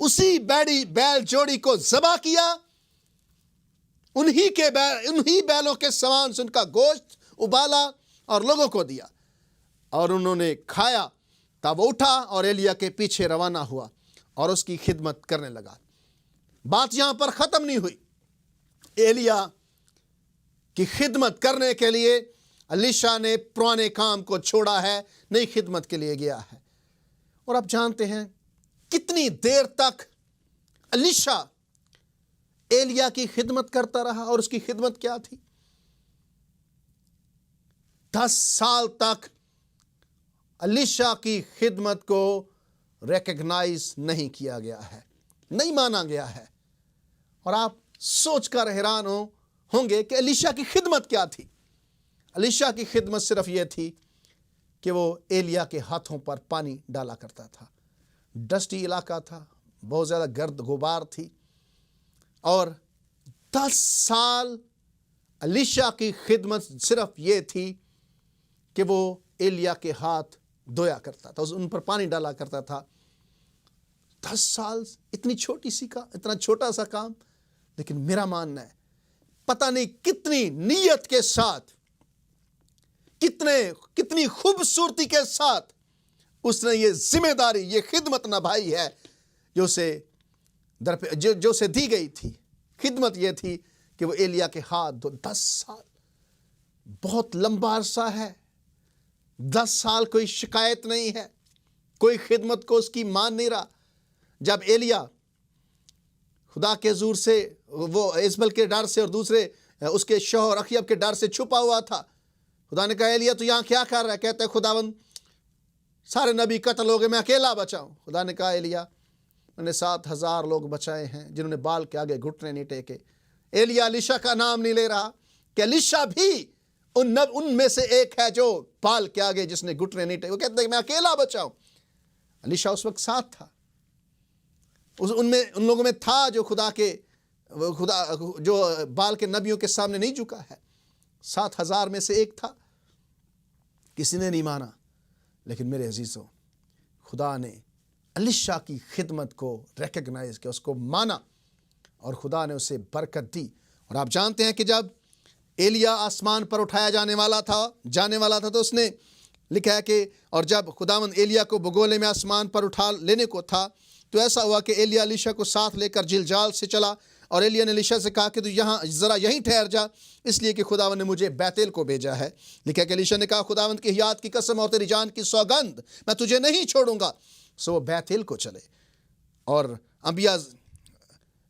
اسی بیل جوڑی کو ذبح کیا، انہی بیلوں کے سامان سے ان کا گوشت ابالا اور لوگوں کو دیا، اور انہوں نے کھایا۔ تب وہ اٹھا اور ایلیا کے پیچھے روانہ ہوا اور اس کی خدمت کرنے لگا۔ بات یہاں پر ختم نہیں ہوئی۔ ایلیا کی خدمت کرنے کے لیے الیشا نے پرانے کام کو چھوڑا ہے، نئی خدمت کے لیے گیا ہے۔ اور آپ جانتے ہیں کتنی دیر تک الیشا ایلیا کی خدمت کرتا رہا، اور اس کی خدمت کیا تھی؟ 10 سال تک الیشا کی خدمت کو ریکگنائز نہیں کیا گیا ہے، نہیں مانا گیا ہے۔ اور آپ سوچ کر حیران ہوں گے کہ الیشا کی خدمت کیا تھی؟ الیشا کی خدمت صرف یہ تھی کہ وہ ایلیا کے ہاتھوں پر پانی ڈالا کرتا تھا۔ ڈسٹی علاقہ تھا، بہت زیادہ گرد غبار تھی، اور 10 سال الیشا کی خدمت صرف یہ تھی کہ وہ ایلیا کے ہاتھ دھویا کرتا تھا، ان پر پانی ڈالا کرتا تھا۔ 10 سال، اتنا چھوٹا سا کام، لیکن میرا ماننا ہے پتہ نہیں کتنی نیت کے ساتھ، کتنی خوبصورتی کے ساتھ اس نے یہ ذمہ داری، یہ خدمت نبھائی ہے جو اسے دی گئی تھی۔ خدمت یہ تھی کہ وہ ایلیا کے ہاتھ 10 سال بہت لمبا عرصہ ہے۔ 10 سال کوئی شکایت نہیں ہے، کوئی خدمت کو اس کی مان نہیں رہا۔ جب ایلیا خدا کے حضور سے، وہ ایزبل کے ڈر سے اور دوسرے اس کے شوہر اخیب کے ڈر سے چھپا ہوا تھا، خدا نے کہا ایلیا تو یہاں کیا کر رہا ہے؟ کہتا ہے خداوند سارے نبی قتل ہو گئے، میں اکیلا بچا ہوں۔ خدا نے کہا ایلیا میں نے 7,000 لوگ بچائے ہیں جنہوں نے بال کے آگے گھٹنے نہیں ٹیکے۔ ایلیا الیشا کا نام نہیں لے رہا کہ الیشا بھی ان میں سے ایک ہے جو بال کے آگے جس نے گھٹنے نہیں ٹیکے۔ وہ کہتا ہے کہ میں اکیلا بچا ہوں۔ الیشا اس وقت ساتھ تھا، ان لوگوں میں تھا خدا جو بال کے نبیوں کے سامنے نہیں جھکا ہے۔ 7,000 میں سے ایک تھا۔ کسی نے نہیں مانا، لیکن میرے عزیزوں خدا نے الیشا کی خدمت کو ریکگنائز کیا، اس کو مانا، اور خدا نے اسے برکت دی۔ اور آپ جانتے ہیں کہ جب ایلیا آسمان پر اٹھایا جانے والا تھا تو اس نے لکھا ہے کہ اور جب خداوند ایلیا کو بگولے میں آسمان پر اٹھا لینے کو تھا تو ایسا ہوا کہ ایلیا الیشا کو ساتھ لے کر جلجال سے چلا، اور ایلیا نے الیشا سے کہا کہ تو ذرا یہیں ٹھہر جا، اس لیے کہ خداوند نے مجھے بیتیل کو بھیجا ہے۔ لکھا کہ الیشا نے کہا خداوند کی حیات کی قسم اور تیری جان کی سوگند میں تجھے نہیں چھوڑوں گا۔ سو وہ بیتیل کو چلے، اور انبیاء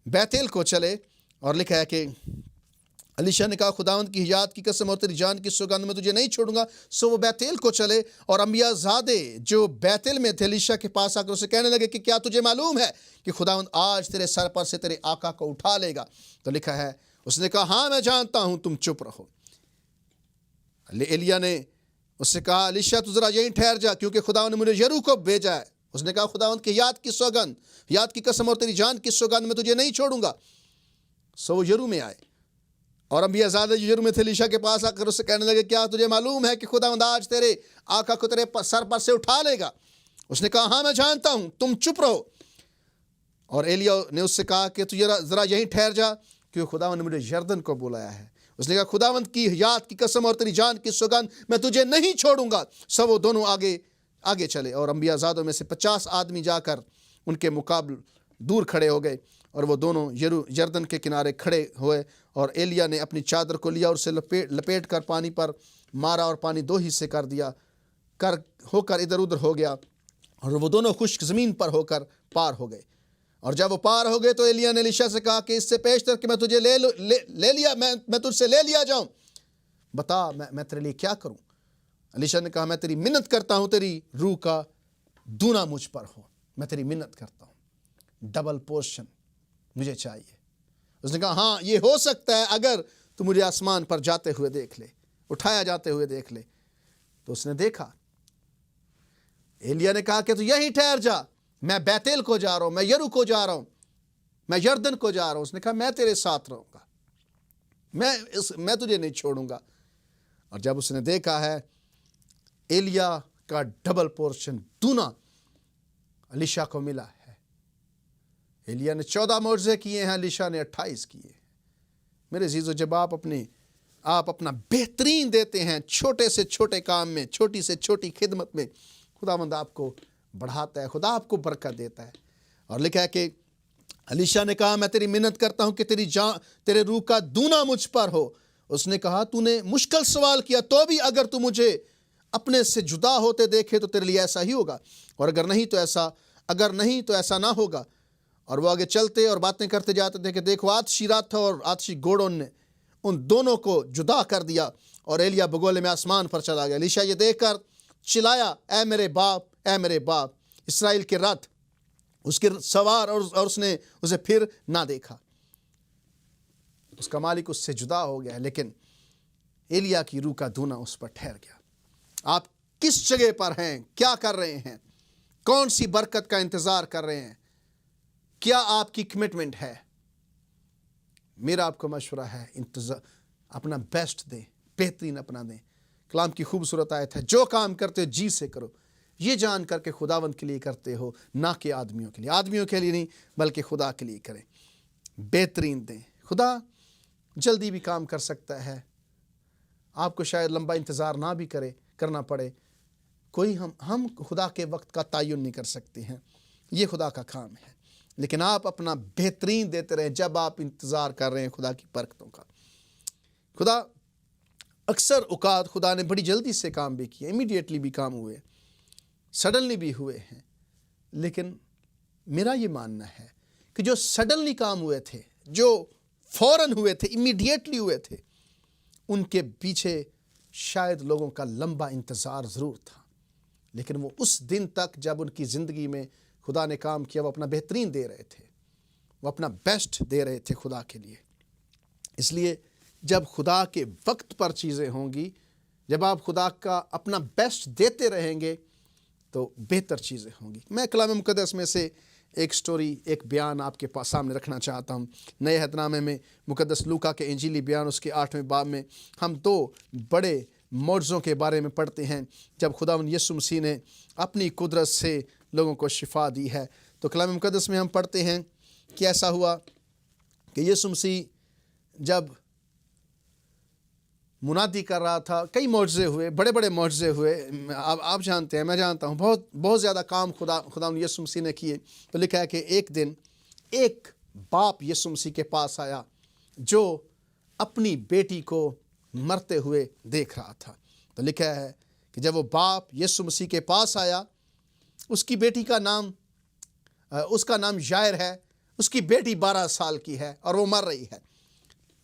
بیتیل کو چلے، اور لکھا ہے کہ الیشا نے کہا خداوند کی حیات کی قسم اور تیری جان کی سوگند میں تجھے نہیں چھوڑوں گا۔ سو وہ بیتیل کو چلے، اور انبیاء زادے جو بیتیل میں تھے الیشا کے پاس آ کر اسے کہنے لگے کہ کیا تجھے معلوم ہے کہ خداوند آج تیرے سر پر سے تیرے آقا کو اٹھا لے گا؟ تو لکھا ہے اس نے کہا ہاں میں جانتا ہوں، تم چپ رہو۔ ایلیا نے اس سے کہا الیشا تو ذرا یہیں ٹھہر جا، کیونکہ خداوند نے مجھے یریحو کو بھیجا ہے۔ اس نے کہا خداوند کی حیات کی سوگند، حیات کی قسم اور تیری جان کی سوگند میں تجھے نہیں چھوڑوں گا۔ سو وہ یریحو میں آئے، اور انبیاء زادے جو یریحو میں تھے الیشا کے پاس آ کر اس سے کہنے لگے کیا تجھے معلوم ہے کہ خداوند آج تیرے آقا کو تیرے سر پر سے اٹھا لے گا؟ اس نے کہا ہاں میں جانتا ہوں، تم چپ رہو۔ اور ایلیا نے اس سے کہا کہ تو ذرا یہیں ٹھہر جا، کیونکہ خداوند نے مجھے یردن کو بلایا ہے۔ اس نے کہا خداوند کی حیات کی قسم اور تیری جان کی سوگند میں تجھے نہیں چھوڑوں گا۔ سب وہ دونوں آگے چلے، اور انبیاء زادوں میں سے 50 آدمی جا کر ان کے مقابل دور کھڑے ہو گئے، اور وہ دونوں یردن کے کنارے کھڑے ہوئے، اور ایلیا نے اپنی چادر کو لیا اور اسے لپیٹ کر پانی پر مارا، اور پانی 2 حصے کر دیا، ہو کر ادھر ادھر ہو گیا، اور وہ دونوں خشک زمین پر ہو کر پار ہو گئے۔ اور جب وہ پار ہو گئے تو ایلیا نے الیشا سے کہا کہ اس سے پیشتر کہ میں تجھے میں تجھ سے لے لیا جاؤں، بتا میں تیرے لیے کیا کروں؟ الیشا نے کہا میں تیری منت کرتا ہوں، تیری روح کا دونا مجھ پر ہو، میں تیری منت کرتا ہوں، ڈبل پورشن مجھے چاہیے۔ اس نے کہا ہاں یہ ہو سکتا ہے اگر تو مجھے آسمان پر جاتے ہوئے دیکھ لے، اٹھایا جاتے ہوئے دیکھ لے۔ تو اس نے دیکھا۔ ایلیا نے کہا کہ تو یہیں ٹھہر جا، میں بیتیل کو جا رہا ہوں، میں یریحو کو جا رہا ہوں، میں یردن کو جا رہا ہوں۔ اس نے کہا میں تیرے ساتھ رہوں گا، میں تجھے نہیں چھوڑوں گا۔ اور جب اس نے دیکھا ہے ایلیا کا ڈبل پورشن دونا الیشا کو ملا ہے، ایلیا نے 14 معجزے کیے ہیں, الیشا نے 28 کیے. میرے عزیزو, جب آپ اپنا بہترین دیتے ہیں چھوٹے سے چھوٹے کام میں, چھوٹی سے چھوٹی خدمت میں, خداوند آپ کو بڑھاتا ہے, خدا آپ کو برکت دیتا ہے. اور لکھا ہے کہ الیشا نے کہا, میں تیری منت کرتا ہوں کہ تیرے روح کا دونا مجھ پر ہو. اس نے کہا, تو نے مشکل سوال کیا, تو بھی اگر تو مجھے اپنے سے جدا ہوتے دیکھے تو تیرے لیے ایسا ہی ہوگا, اور اگر نہیں تو ایسا نہ ہوگا. اور وہ آگے چلتے اور باتیں کرتے جاتے تھے کہ دیکھو, آتشی رات تھا اور آتشی گھوڑوں نے ان دونوں کو جدا کر دیا, اور ایلیا بگولے میں آسمان پر چلا گیا. الیشا یہ دیکھ کر چلایا, اے میرے باپ, اے میرے باپ, اسرائیل کے رتھ, اس کے سوار, اور اس نے اسے پھر نہ دیکھا. اس کا مالک اس سے جدا ہو گیا, لیکن ایلیا کی روح کا دھونا اس پر ٹھہر گیا. آپ کس جگہ پر ہیں؟ کیا کر رہے ہیں؟ کون سی برکت کا انتظار کر رہے ہیں؟ کیا آپ کی کمٹمنٹ ہے؟ میرا آپ کو مشورہ ہے, اپنا بیسٹ دیں, بہترین اپنا دیں. کلام کی خوبصورت آیت ہے, جو کام کرتے ہو جی سے کرو, یہ جان کر کے خداوند کے لیے کرتے ہو, نہ کہ آدمیوں کے لیے. آدمیوں کے لیے نہیں, بلکہ خدا کے لیے کریں. بہترین دیں. خدا جلدی بھی کام کر سکتا ہے, آپ کو شاید لمبا انتظار نہ بھی کرنا پڑے. کوئی ہم خدا کے وقت کا تعین نہیں کر سکتے ہیں, یہ خدا کا کام ہے. لیکن آپ اپنا بہترین دیتے رہیں جب آپ انتظار کر رہے ہیں خدا کی برکتوں کا. خدا اکثر اوقات خدا نے بڑی جلدی سے کام بھی کیے, امیڈیٹلی بھی کام ہوئے, سڈنلی بھی ہوئے ہیں. لیکن میرا یہ ماننا ہے کہ جو سڈنلی کام ہوئے تھے, جو فوراً ہوئے تھے, امیڈیٹلی ہوئے تھے, ان کے پیچھے شاید لوگوں کا لمبا انتظار ضرور تھا. لیکن وہ اس دن تک جب ان کی زندگی میں خدا نے کام کیا, وہ اپنا بہترین دے رہے تھے, وہ اپنا بیسٹ دے رہے تھے خدا کے لیے. اس لیے جب خدا کے وقت پر چیزیں ہوں گی, جب آپ خدا کا اپنا بیسٹ دیتے رہیں گے تو بہتر چیزیں ہوں گی. میں کلام مقدس میں سے ایک سٹوری, ایک بیان آپ کے پاس سامنے رکھنا چاہتا ہوں. نئے عہد نامے میں مقدس لوکا کے انجیلی بیان اس کے 8ویں باب میں ہم 2 بڑے معجزوں کے بارے میں پڑھتے ہیں جب خداوند یسوع مسیح نے اپنی قدرت سے لوگوں کو شفا دی ہے. تو کلام مقدس میں ہم پڑھتے ہیں کہ ایسا ہوا کہ یسوع مسیح جب منادی کر رہا تھا, کئی معجزے ہوئے, بڑے بڑے معجزے ہوئے. آپ جانتے ہیں, میں جانتا ہوں, بہت زیادہ کام خداوند یسوع مسیح نے کیے. تو لکھا ہے کہ ایک دن ایک باپ یسوع مسیح کے پاس آیا جو اپنی بیٹی کو مرتے ہوئے دیکھ رہا تھا. تو لکھا ہے کہ جب وہ باپ یسوع مسیح کے پاس آیا, اس کی بیٹی کا نام یائر ہے, اس کی بیٹی 12 سال کی ہے اور وہ مر رہی ہے.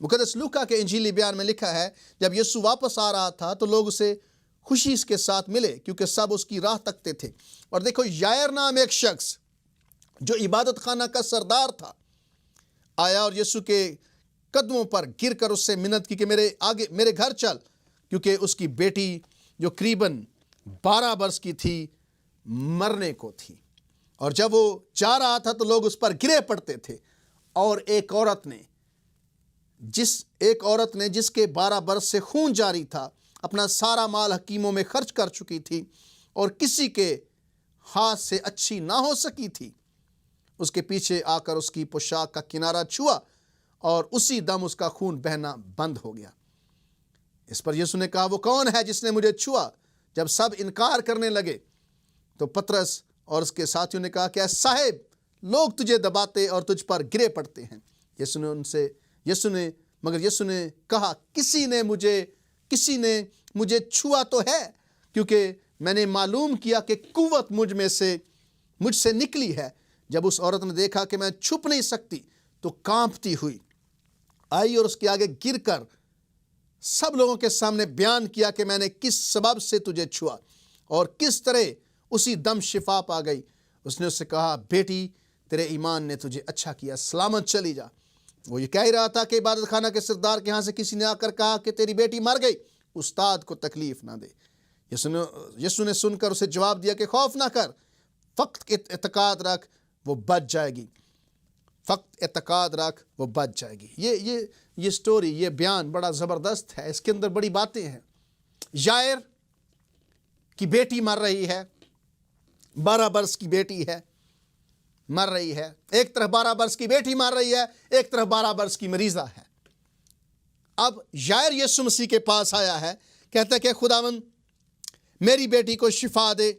مقدس لوکا کے انجیلی بیان میں لکھا ہے جب یسوع واپس آ رہا تھا تو لوگ اسے خوشی اس کے ساتھ ملے کیونکہ سب اس کی راہ تکتے تھے. اور دیکھو, یائر نام ایک شخص جو عبادت خانہ کا سردار تھا آیا اور یسوع کے قدموں پر گر کر اس سے منت کی کہ میرے گھر چل, کیونکہ اس کی بیٹی جو قریباً 12 برس کی تھی مرنے کو تھی. اور جب وہ جا رہا تھا تو لوگ اس پر گرے پڑتے تھے. اور ایک عورت نے جس کے 12 برس سے خون جاری تھا, اپنا سارا مال حکیموں میں خرچ کر چکی تھی اور کسی کے ہاتھ سے اچھی نہ ہو سکی تھی, اس کے پیچھے آ کر اس کی پوشاک کا کنارہ چھوا اور اسی دم اس کا خون بہنا بند ہو گیا. اس پر یسوع نے کہا, وہ کون ہے جس نے مجھے چھوا؟ جب سب انکار کرنے لگے تو پطرس اور اس کے ساتھیوں نے کہا کہ اے صاحب, لوگ تجھے دباتے اور تجھ پر گرے پڑتے ہیں. یسوع نے کہا, کسی نے مجھے چھوا تو ہے, کیونکہ میں نے معلوم کیا کہ قوت مجھ سے نکلی ہے. جب اس عورت نے دیکھا کہ میں چھپ نہیں سکتی تو کانپتی ہوئی آئی اور اس کے آگے گر کر سب لوگوں کے سامنے بیان کیا کہ میں نے کس سبب سے تجھے چھوا اور کس طرح اسی دم شفا پا گئی. اس نے اس سے کہا, بیٹی, تیرے ایمان نے تجھے اچھا کیا, سلامت چلی جا. وہ یہ کہہ ہی رہا تھا کہ عبادت خانہ کے سردار کے ہاں سے کسی نے آ کر کہا کہ تیری بیٹی مر گئی, استاد کو تکلیف نہ دے. یسوع نے سن کر اسے جواب دیا کہ خوف نہ کر, فقط اعتقاد رکھ, وہ بچ جائے گی. فقط اعتقاد رکھ, وہ بچ جائے گی. یہ سٹوری, یہ بیان بڑا زبردست ہے, اس کے اندر بڑی باتیں ہیں. یائر کی بیٹی مر رہی ہے, 12 برس کی بیٹی ہے, مر رہی ہے، ایک طرف 12 برس کی بیٹی مر رہی ہے، ایک طرف 12 برس کی مریضہ ہے۔ اب یائر یسوع مسیح کے پاس آیا ہے، کہتا ہے کہ خداوند میری بیٹی کو شفا دے،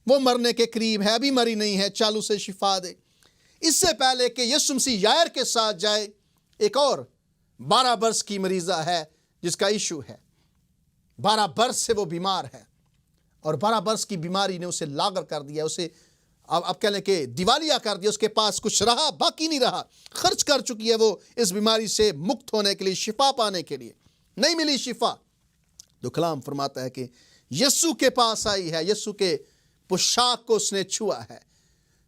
وہ مرنے کے قریب ہے، ابھی مری نہیں ہے، چالو سے شفا دے۔ اس سے پہلے کہ یسوع مسیح یائر کے ساتھ جائے، ایک اور 12 برس کی مریضہ ہے جس کا ایشو ہے، 12 برس سے وہ بیمار ہے، اور 12 برس کی بیماری نے اسے لاغر کر دیا، اسے اب کہہ لیں کہ دیوالیہ کر دیا، اس کے پاس کچھ رہا باقی نہیں رہا، خرچ کر چکی ہے وہ اس بیماری سے مکت ہونے کے لیے، شفا پانے کے لیے، نہیں ملی شفا۔ تو کلام فرماتا ہے کہ یسوع کے پاس آئی ہے، یسوع کے پوشاک کو اس نے چھوا ہے۔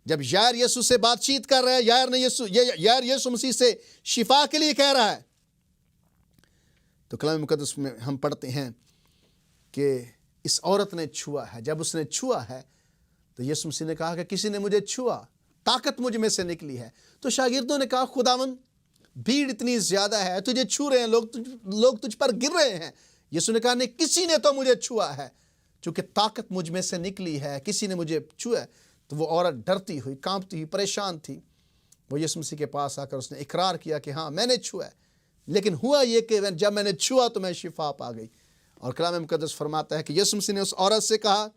جب یائر یسوع سے بات چیت کر رہا ہے، یائر یسوع مسیح سے شفا کے لیے کہہ رہا ہے، تو کلام مقدس میں ہم پڑھتے ہیں کہ اس عورت نے چھوا ہے۔ جب اس نے چھوا ہے تو یسوع مسیح نے کہا کہ کسی نے مجھے چھوا، طاقت مجھ میں سے نکلی ہے۔ تو شاگردوں نے کہا خداوند بھیڑ اتنی زیادہ ہے، تجھے چھو رہے ہیں لوگ تجھ پر گر رہے ہیں۔ یسوع نے کہا نہیں، کسی نے تو مجھے چھوا ہے، چونکہ طاقت مجھ میں سے نکلی ہے، کسی نے مجھے چھوا ہے۔ تو وہ عورت ڈرتی ہوئی، کانپتی ہوئی، پریشان تھی، وہ یسوع مسیح کے پاس آ کر اس نے اقرار کیا کہ ہاں میں نے چھوا ہے، لیکن ہوا یہ کہ جب میں نے چھوا تو میں شفا پا گئی۔ اور کلام مقدس فرماتا ہے کہ یسوع مسیح نے اس عورت سے کہا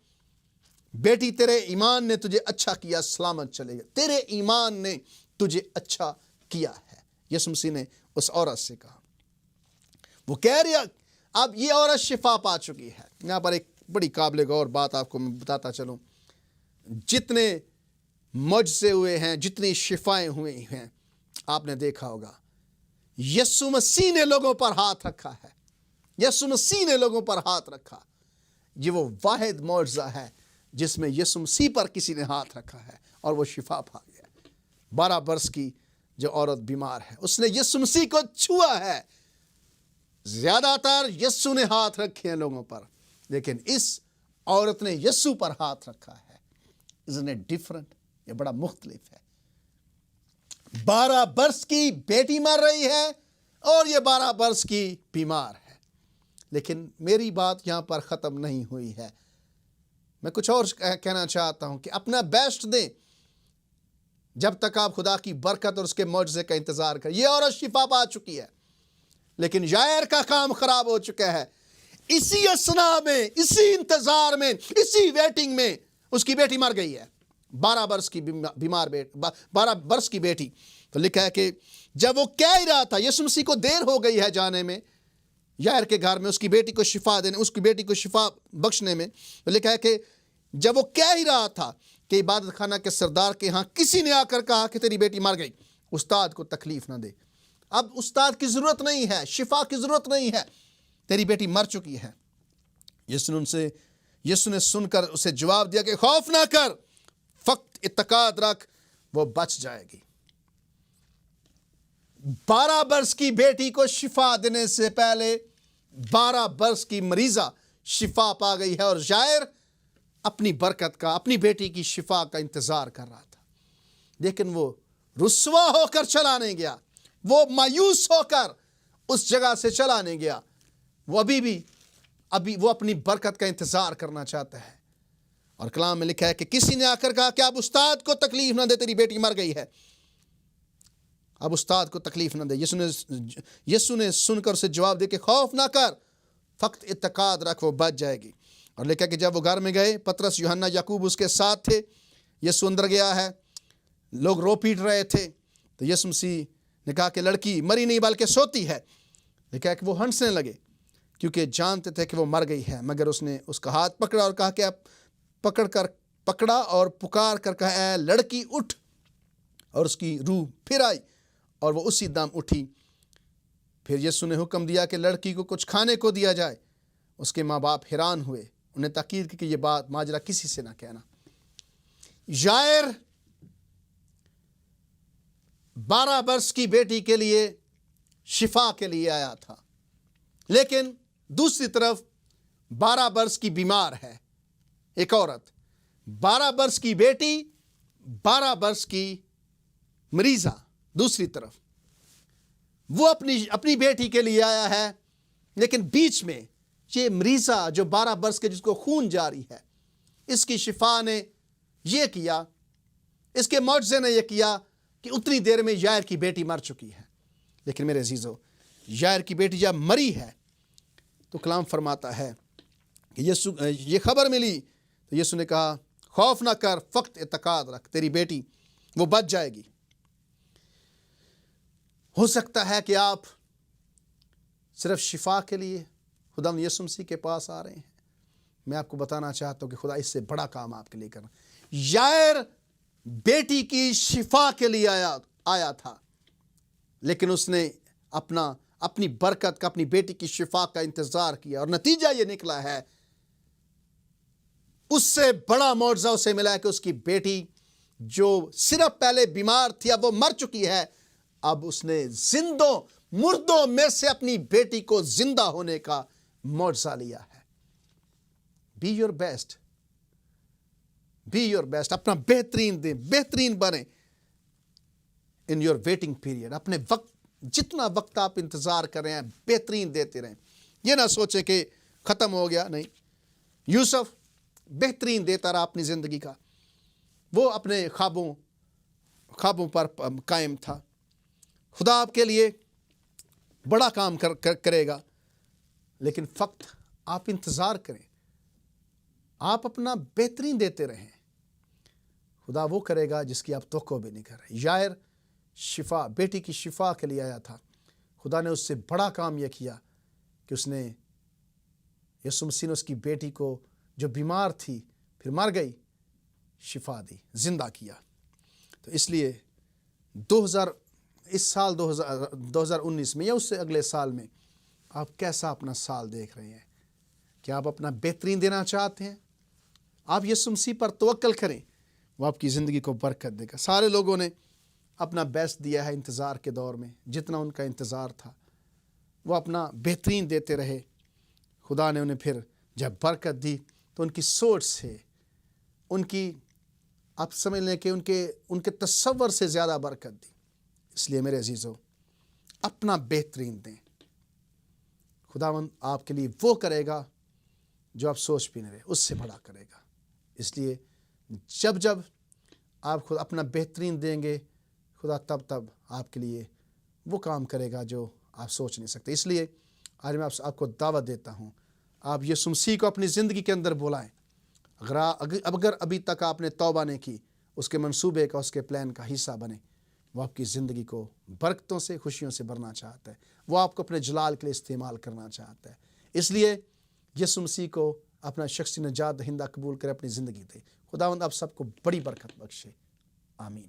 بیٹی تیرے ایمان نے تجھے اچھا کیا، سلامت چلے گا، تیرے ایمان نے تجھے اچھا کیا ہے۔ یسوع مسیح نے اس عورت سے کہا، وہ کہہ رہی اب یہ عورت شفا پا چکی ہے۔ یہاں پر ایک بڑی قابل غور بات آپ کو میں بتاتا چلوں، جتنے معجزے ہوئے ہیں، جتنی شفائیں ہوئی ہیں، آپ نے دیکھا ہوگا یسوع مسیح نے لوگوں پر ہاتھ رکھا ہے، یسوع مسیح نے لوگوں پر ہاتھ رکھا۔ یہ وہ واحد معجزہ ہے جس میں یسوع مسیح پر کسی نے ہاتھ رکھا ہے اور وہ شفا پا گیا۔ 12 برس کی جو عورت بیمار ہے، اس نے یسوع مسیح کو چھوا ہے۔ زیادہ تر یسوع نے ہاتھ رکھے ہیں لوگوں پر، لیکن اس عورت نے یسوع پر ہاتھ رکھا ہے۔ Isn't it different؟ یہ بڑا مختلف ہے۔ 12 برس کی بیٹی مر رہی ہے اور یہ 12 برس کی بیمار ہے۔ لیکن میری بات یہاں پر ختم نہیں ہوئی ہے، میں کچھ اور کہنا چاہتا ہوں کہ اپنا بیسٹ دیں جب تک آپ خدا کی برکت اور اس کے معجزے کا انتظار کریں۔ یہ عورت شفا پا چکی ہے، لیکن یائر کا کام خراب ہو چکا ہے۔ اسی اثناء میں، اسی انتظار میں، اسی ویٹنگ میں اس کی بیٹی مر گئی ہے، 12 برس کی بیمار بیٹی، 12 برس کی بیٹی۔ تو لکھا ہے کہ جب وہ کہہ ہی رہا تھا، یسوع مسیح کو دیر ہو گئی ہے جانے میں یائر کے گھر میں، اس کی بیٹی کو شفا دینے، اس کی بیٹی کو شفا بخشنے میں۔ تو لکھا ہے کہ جب وہ کہہ ہی رہا تھا کہ عبادت خانہ کے سردار کے ہاں کسی نے آ کر کہا کہ تیری بیٹی مر گئی، استاد کو تکلیف نہ دے، اب استاد کی ضرورت نہیں ہے، شفا کی ضرورت نہیں ہے، تیری بیٹی مر چکی ہے۔ یسوع نے سن کر اسے جواب دیا کہ خوف نہ کر، فقط اعتقاد رکھ، وہ بچ جائے گی۔ 12 برس کی بیٹی کو شفا دینے سے پہلے 12 برس کی مریضہ شفا پا گئی ہے، اور یائر اپنی برکت کا، اپنی بیٹی کی شفا کا انتظار کر رہا تھا، لیکن وہ رسوا ہو کر چلا نہیں گیا، وہ مایوس ہو کر اس جگہ سے چلا نہیں گیا، وہ ابھی وہ اپنی برکت کا انتظار کرنا چاہتا ہے۔ اور کلام میں لکھا ہے کہ کسی نے آ کر کہا کہ اب استاد کو تکلیف نہ دے، تیری بیٹی مر گئی ہے، اب استاد کو تکلیف نہ دے۔ یسوع نے سن کر اسے جواب دے کہ خوف نہ کر، فقط اعتقاد رکھ، وہ بچ جائے گی۔ اور لکھا کہ جب وہ گھر میں گئے، پطرس، یوحنا، یعقوب اس کے ساتھ تھے، یسوع اندر گیا ہے، لوگ رو پیٹ رہے تھے، تو یسوع مسیح نے کہا کہ لڑکی مری نہیں بلکہ سوتی ہے۔ لکھا کہ وہ ہنسنے لگے کیونکہ جانتے تھے کہ وہ مر گئی ہے، مگر اس نے اس کا ہاتھ پکڑا اور کہا کہ اب پکڑا اور پکار کر کہا اے لڑکی اٹھ، اور اس کی روح پھر آئی اور وہ اسی دم اٹھی۔ پھر یسوع نے حکم دیا کہ لڑکی کو کچھ کھانے کو دیا جائے۔ اس کے ماں باپ حیران ہوئے، انہیں تاکید کی کہ یہ بات ماجرا کسی سے نہ کہنا۔ یائر 12 برس کی بیٹی کے لیے شفا کے لیے آیا تھا، لیکن دوسری طرف 12 برس کی بیمار ہے ایک عورت، 12 برس کی بیٹی، 12 برس کی مریضہ دوسری طرف۔ وہ اپنی بیٹی کے لیے آیا ہے، لیکن بیچ میں یہ مریضہ جو 12 برس کے، جس کو خون جاری ہے، اس کی شفا نے یہ کیا اس کے معجزے نے یہ کیا کہ اتنی دیر میں یائر کی بیٹی مر چکی ہے. لیکن میرے عزیزو، یائر کی بیٹی جب مری ہے تو کلام فرماتا ہے کہ یہ خبر ملی تو یسوع نے کہا خوف نہ کر، فقط اعتقاد رکھ، تیری بیٹی وہ بچ جائے گی. ہو سکتا ہے کہ آپ صرف شفا کے لیے خدا یسوع مسیح کے پاس آ رہے ہیں. میں آپ کو بتانا چاہتا ہوں کہ خدا اس سے بڑا کام آپ کے لیے کرنا. یائر بیٹی کی شفا کے لیے آیا تھا، لیکن اس نے اپنی برکت کا، اپنی بیٹی کی شفا کا انتظار کیا، اور نتیجہ یہ نکلا ہے اس سے بڑا معجزہ اسے ملا ہے کہ اس کی بیٹی جو صرف پہلے بیمار تھی اب وہ مر چکی ہے. اب اس نے مردوں میں سے اپنی بیٹی کو زندہ ہونے کا معجزہ لیا ہے. Be your best, be your best. اپنا بہترین دیں، بہترین بنیں ان یور ویٹنگ پیریڈ. اپنے وقت، جتنا وقت آپ انتظار کر رہے ہیں، بہترین دیتے رہیں. یہ نہ سوچیں کہ ختم ہو گیا. نہیں، یوسف بہترین دیتا رہا اپنی زندگی کا. وہ اپنے خوابوں پر قائم تھا. خدا آپ کے لیے بڑا کام کرے گا، لیکن فقط آپ انتظار کریں، آپ اپنا بہترین دیتے رہیں. خدا وہ کرے گا جس کی آپ توقع بھی نہیں کر رہے. یائر بیٹی کی شفا کے لیے آیا تھا. خدا نے اس سے بڑا کام یہ کیا کہ اس نے یسوع مسیح نے اس کی بیٹی کو جو بیمار تھی پھر مر گئی، شفا دی، زندہ کیا. تو اس لیے اس سال 2019 میں یا اس سے اگلے سال میں آپ کیسا اپنا سال دیکھ رہے ہیں؟ کیا آپ اپنا بہترین دینا چاہتے ہیں؟ آپ یسوع مسیح پر توکل کریں، وہ آپ کی زندگی کو برکت دے گا. سارے لوگوں نے اپنا بیسٹ دیا ہے انتظار کے دور میں، جتنا ان کا انتظار تھا وہ اپنا بہترین دیتے رہے. خدا نے انہیں پھر جب برکت دی تو ان کی سوچ سے، ان کی آپ سمجھ لیں کہ ان کے تصور سے زیادہ برکت دی. اس لیے میرے عزیزو، اپنا بہترین دیں. خداوند آپ کے لیے وہ کرے گا جو آپ سوچ بھی نہیں رہے، اس سے بڑا کرے گا. اس لیے جب آپ خود اپنا بہترین دیں گے، خدا تب آپ کے لیے وہ کام کرے گا جو آپ سوچ نہیں سکتے. اس لیے آج میں آپ کو دعوت دیتا ہوں، آپ یسوع مسیح کو اپنی زندگی کے اندر بلائیں. اگر ابھی تک آپ نے توبہ نہیں کی، اس کے منصوبے کا، اس کے پلان کا حصہ بنے. وہ آپ کی زندگی کو برکتوں سے، خوشیوں سے بھرنا چاہتا ہے. وہ آپ کو اپنے جلال کے لیے استعمال کرنا چاہتا ہے. اس لیے یسوع مسیح کو اپنا شخصی نجات دہندہ قبول کرے، اپنی زندگی دے. خداوند آپ سب کو بڑی برکت بخشے. آمین.